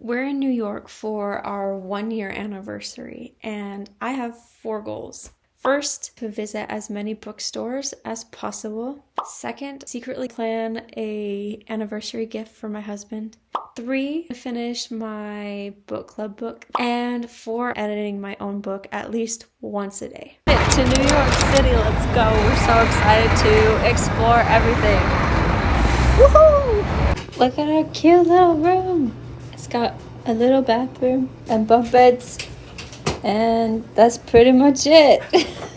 We're in New York for our 1 year anniversary, and I have 4 goals. First, to visit as many bookstores as possible. Second, secretly plan a anniversary gift for my husband. 3, to finish my book club book. And 4, editing my own book at least once a day. To New York City, let's go. We're so excited to explore everything. Woohoo! Look at our cute little room. It's got a little bathroom and bunk beds, and that's pretty much it.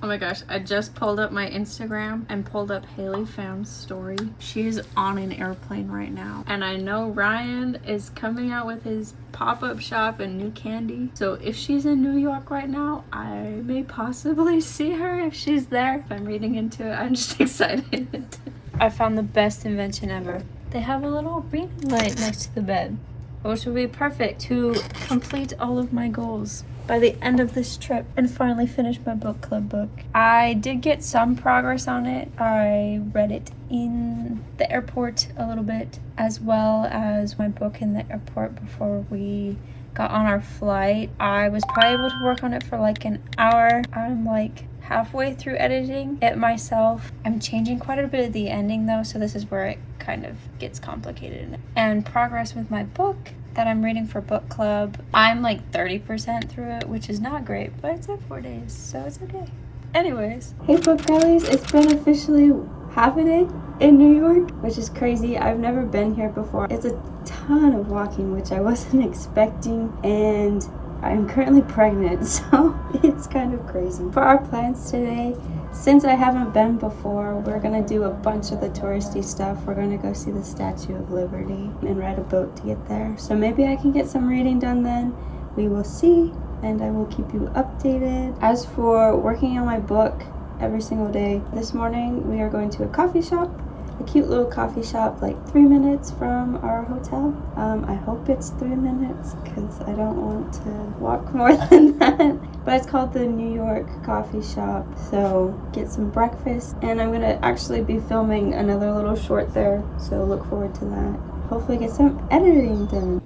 Oh my gosh, I just pulled up my Instagram and pulled up Haley Pham's story. She's on an airplane right now, and I know Ryan is coming out with his pop-up shop and new candy. So if she's in New York right now, I may possibly see her if she's there. If I'm reading into it, I'm just excited. I found the best invention ever. They have a little reading light next to the bed, which will be perfect to complete all of my goals by the end of this trip and finally finish my book club book. I did get some progress on it. I read it in the airport a little bit, as well as my book in the airport before we got on our flight. I was probably able to work on it for like an hour. I'm like halfway through editing it myself. I'm changing quite a bit of the ending though, so this is where it kind of gets complicated. And progress with my book that I'm reading for book club, I'm like 30% through it, which is not great, but it's at 4 days, so it's okay. Anyways, hey book girlies, it's been officially half a day in New York, which is crazy. I've never been here before. It's a ton of walking, which I wasn't expecting, and I'm currently pregnant, so it's kind of crazy. For our plans today, since I haven't been before, we're gonna do a bunch of the touristy stuff. We're gonna go see the Statue of Liberty and ride a boat to get there. So maybe I can get some reading done then. We will see, and I will keep you updated. As for working on my book every single day, this morning we are going to a coffee shop. A cute little coffee shop like 3 minutes from our hotel. I hope it's 3 minutes because I don't want to walk more than that. But it's called the New York Coffee Shop. So get some breakfast, and I'm gonna actually be filming another little short there. So look forward to that. Hopefully get some editing done.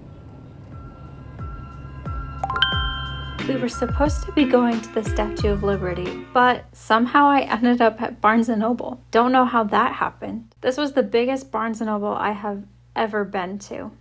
We were supposed to be going to the Statue of Liberty, but somehow I ended up at Barnes & Noble. Don't know how that happened. This was the biggest Barnes & Noble I have ever been to.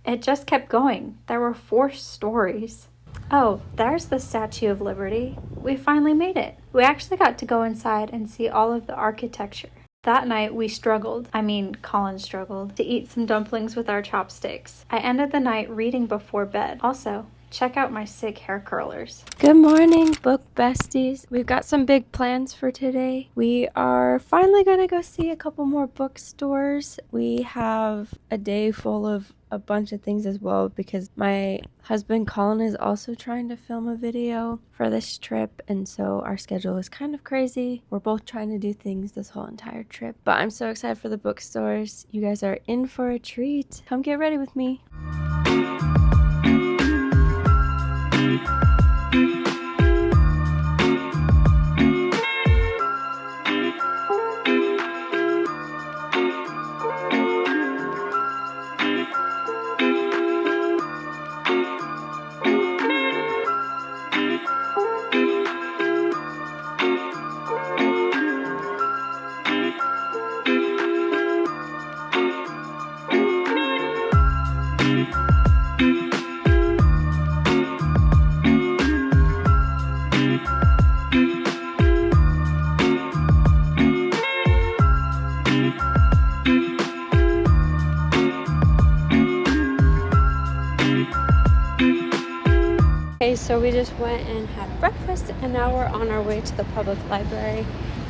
It just kept going. There were 4 stories. Oh, there's the Statue of Liberty. We finally made it. We actually got to go inside and see all of the architecture. That night we struggled, Colin struggled, to eat some dumplings with our chopsticks. I ended the night reading before bed. Also, check out my sick hair curlers. Good morning, book besties. We've got some big plans for today. We are finally gonna go see a couple more bookstores. We have a day full of a bunch of things as well because my husband Colin is also trying to film a video for this trip, and so our schedule is kind of crazy. We're both trying to do things this whole entire trip, but I'm so excited for the bookstores. You guys are in for a treat. Come get ready with me. Okay, so we just went and had breakfast, and now we're on our way to the public library.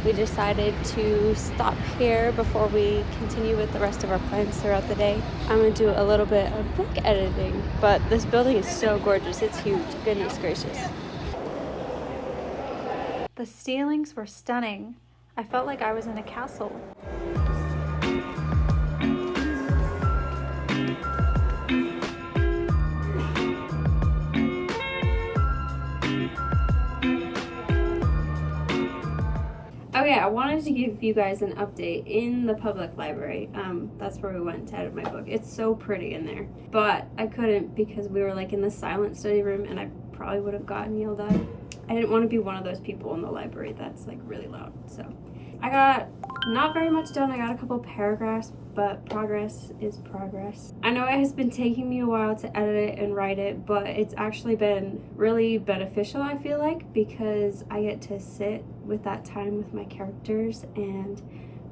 We decided to stop here before we continue with the rest of our plans throughout the day. I'm going to do a little bit of book editing, but this building is so gorgeous. It's huge. Goodness gracious. The ceilings were stunning. I felt like I was in a castle. Okay, I wanted to give you guys an update in the public library. That's where we went to edit my book. It's so pretty in there, but I couldn't because we were like in the silent study room, and I probably would have gotten yelled at. I didn't want to be one of those people in the library that's like really loud. So I got not very much done. I got a couple paragraphs, but progress is progress. I know it has been taking me a while to edit it and write it, but it's actually been really beneficial, I feel like, because I get to sit with that time with my characters and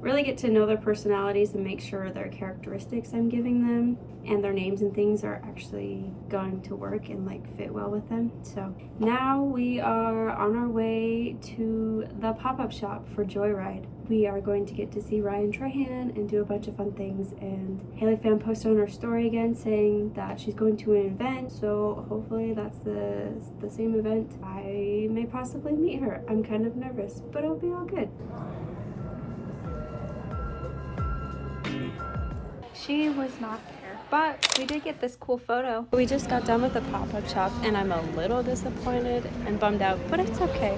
really get to know their personalities and make sure their characteristics I'm giving them and their names and things are actually going to work and like fit well with them. So now we are on our way to the pop-up shop for Joyride. We are going to get to see Ryan Trahan and do a bunch of fun things, and Haley Pham posted on her story again saying that she's going to an event, so hopefully that's the same event. I may possibly meet her. I'm kind of nervous, but it'll be all good. She was not there, but we did get this cool photo. We just got done with the pop-up shop and I'm a little disappointed and bummed out, but it's okay.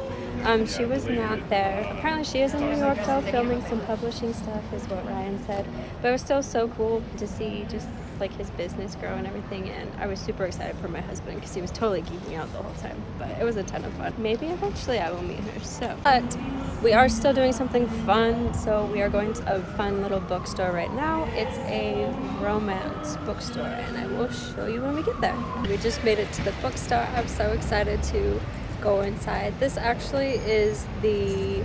She was not there. Apparently she is in New York though, filming some publishing stuff is what Ryan said, but it was still so cool to see just like his business grow and everything, and I was super excited for my husband because he was totally geeking out the whole time, but it was a ton of fun. Maybe eventually I will meet her. So, but we are still doing something fun, so we are going to a fun little bookstore right now. It's a romance bookstore, and I will show you when we get there. We just made it to the bookstore. I'm so excited to go inside. This actually is the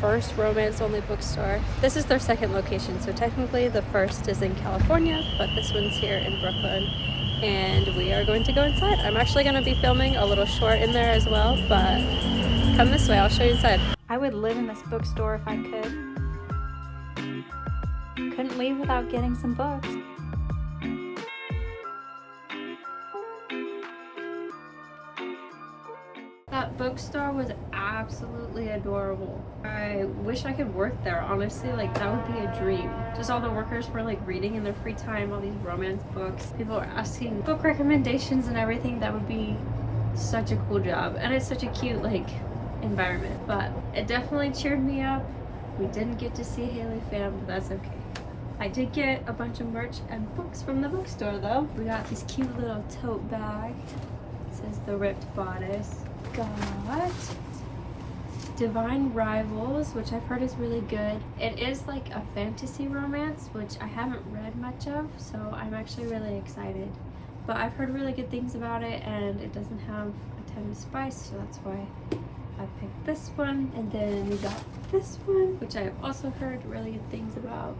first romance-only bookstore. This is their second location, so technically the first is in California, but this one's here in Brooklyn, and we are going to go inside. I'm actually going to be filming a little short in there as well, but come this way, I'll show you inside. I would live in this bookstore if I could. Couldn't leave without getting some books. That bookstore was absolutely adorable. I wish I could work there, honestly. Like, that would be a dream. Just all the workers were like reading in their free time all these romance books. People were asking book recommendations and everything. That would be such a cool job, and it's such a cute like environment. But it definitely cheered me up. We didn't get to see Haley Pham, but that's okay. I did get a bunch of merch and books from the bookstore though. We got this cute little tote bag. It says The Ripped Bodice. Got Divine Rivals, which I've heard is really good. It is like a fantasy romance, which I haven't read much of, so I'm actually really excited. But I've heard really good things about it, and it doesn't have a ton of spice, so that's why I picked this one. And then we got this one, which I've also heard really good things about.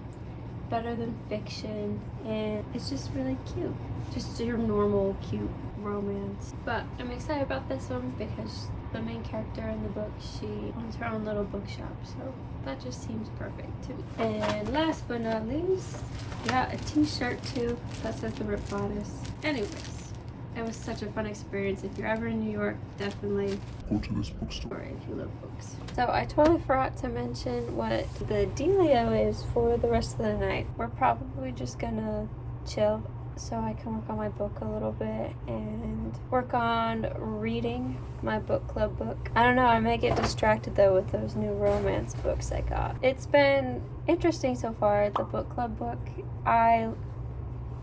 Better Than Fiction, and it's just really cute. Just your normal cute romance. But I'm excited about this one because the main character in the book, she owns her own little bookshop, so that just seems perfect to me. And last but not least, we got a t-shirt too that says The Ripped Bodice. Anyways, it was such a fun experience. If you're ever in New York, definitely go to this bookstore if you love books. So I totally forgot to mention what the dealio is for the rest of the night. We're probably just gonna chill so I can work on my book a little bit and work on reading my book club book. I don't know, I may get distracted though with those new romance books I got. It's been interesting so far. The book club book, I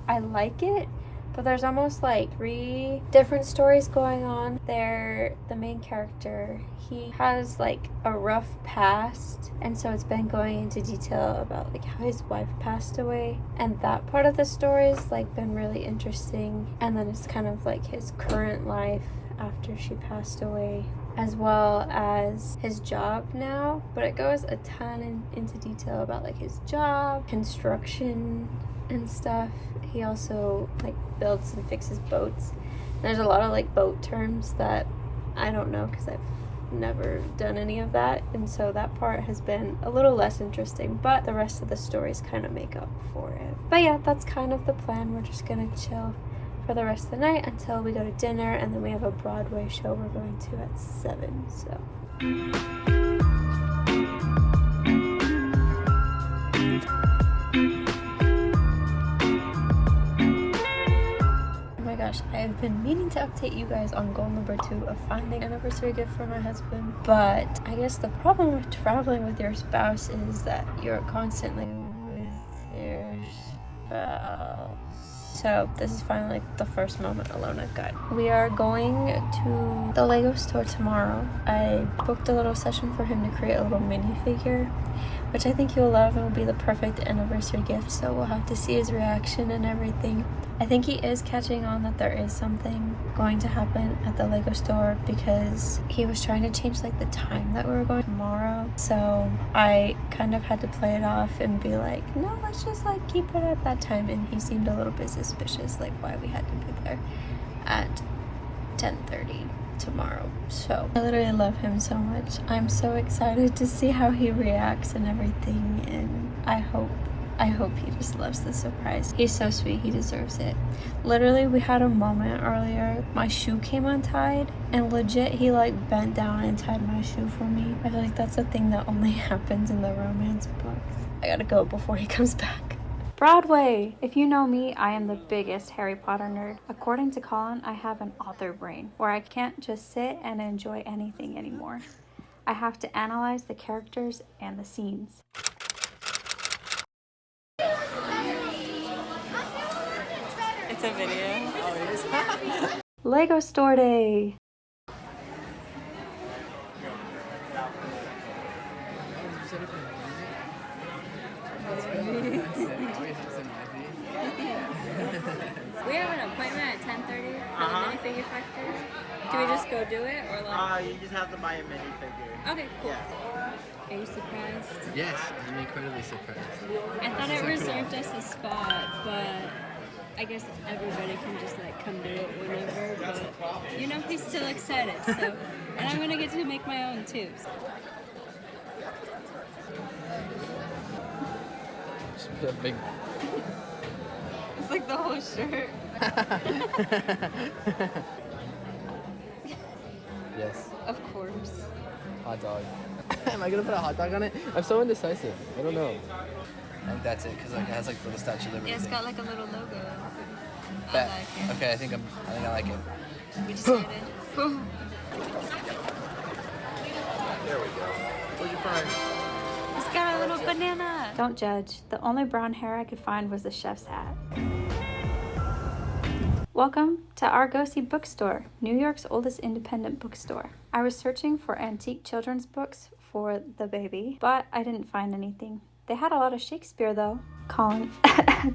like it, but there's almost like 3 different stories going on. The main character, he has like a rough past, and so it's been going into detail about like how his wife passed away, and that part of the story's like been really interesting. And then it's kind of like his current life after she passed away, as well as his job now, but it goes a ton into detail about like his job, construction and stuff. He also like builds and fixes boats. There's a lot of like boat terms that I don't know because I've never done any of that, and so that part has been a little less interesting, but the rest of the stories kind of make up for it. But yeah, that's kind of the plan. We're just gonna chill for the rest of the night until we go to dinner, and then we have a Broadway show we're going to at 7, so I I've been meaning to update you guys on goal number 2 of finding an anniversary gift for my husband, but I guess the problem with traveling with your spouse is that you're constantly with your spouse. So this is finally the first moment alone I've got. We are going to the Lego store tomorrow. I booked a little session for him to create a little minifigure, which I think he'll love and will be the perfect anniversary gift. So we'll have to see his reaction and everything. I think he is catching on that there is something going to happen at the Lego store because he was trying to change like the time that we were going tomorrow. So I kind of had to play it off and be like, no, let's just like keep it at that time. And he seemed a little bit suspicious, like why we had to be there at 10:30 tomorrow. So I literally love him so much. I'm so excited to see how he reacts and everything, and I hope he just loves the surprise. He's so sweet, he deserves it. Literally, we had a moment earlier, my shoe came untied, and legit he like bent down and tied my shoe for me. I feel like that's a thing that only happens in the romance books. I gotta go before he comes back. Broadway! If you know me, I am the biggest Harry Potter nerd. According to Colin, I have an author brain, where I can't just sit and enjoy anything anymore. I have to analyze the characters and the scenes. It's a video. Oh, it is? Lego store day! We have an appointment at 10:30 for the minifigure factory. Do we just go do it or like? You just have to buy a minifigure. Okay, cool. Yeah. Are you surprised? Yes, I'm incredibly surprised. I thought it reserved us a spot, but I guess everybody can just like come do it whenever. But you know, he's still excited, so and I'm gonna get to make my own too. Just put a big. It's like the whole shirt. Yes. Of course. Hot dog. Am I gonna put a hot dog on it? I'm so indecisive. I don't know. I think that's it, because like it has like little Statue of Liberty. Yeah, it's thing. got like a little logo. I Bet. like it. Okay, I think I like it. We decided. There we go. Where's your prize? It's got a little banana. Don't judge. The only brown hair I could find was the chef's hat. Welcome to Argosy Bookstore, New York's oldest independent bookstore. I was searching for antique children's books for the baby, but I didn't find anything. They had a lot of Shakespeare though. Colin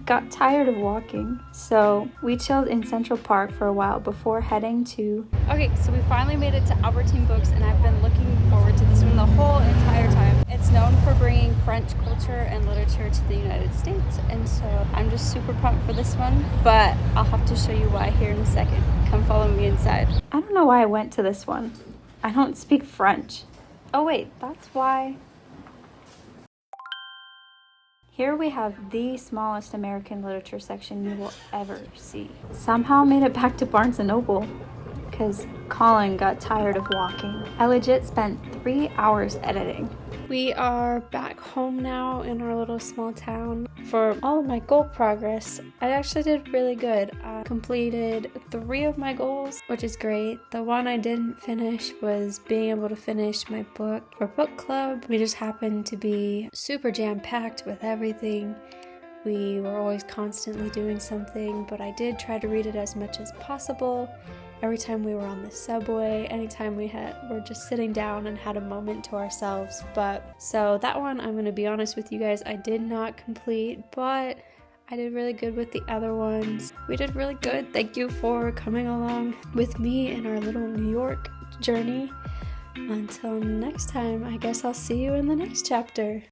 got tired of walking, so we chilled in Central Park for a while before heading to... Okay, so we finally made it to Albertine Books, and I've been looking forward to this one the whole entire time. It's known for bringing French culture and literature to the United States, and so I'm just super pumped for this one, but I'll have to show you why here in a second. Come follow me inside. I don't know why I went to this one. I don't speak French. Oh wait, that's why... Here we have the smallest American literature section you will ever see. Somehow made it back to Barnes & Noble because Colin got tired of walking. I legit spent 3 hours editing. We are back home now in our little small town. For all of my goal progress, I actually did really good. I completed 3 of my goals, which is great. The one I didn't finish was being able to finish my book for book club. We just happened to be super jam-packed with everything. We were always constantly doing something, but I did try to read it as much as possible. Every time we were on the subway, anytime we're just sitting down and had a moment to ourselves. But so that one, I'm going to be honest with you guys, I did not complete, but I did really good with the other ones. We did really good. Thank you for coming along with me in our little New York journey. Until next time, I guess I'll see you in the next chapter.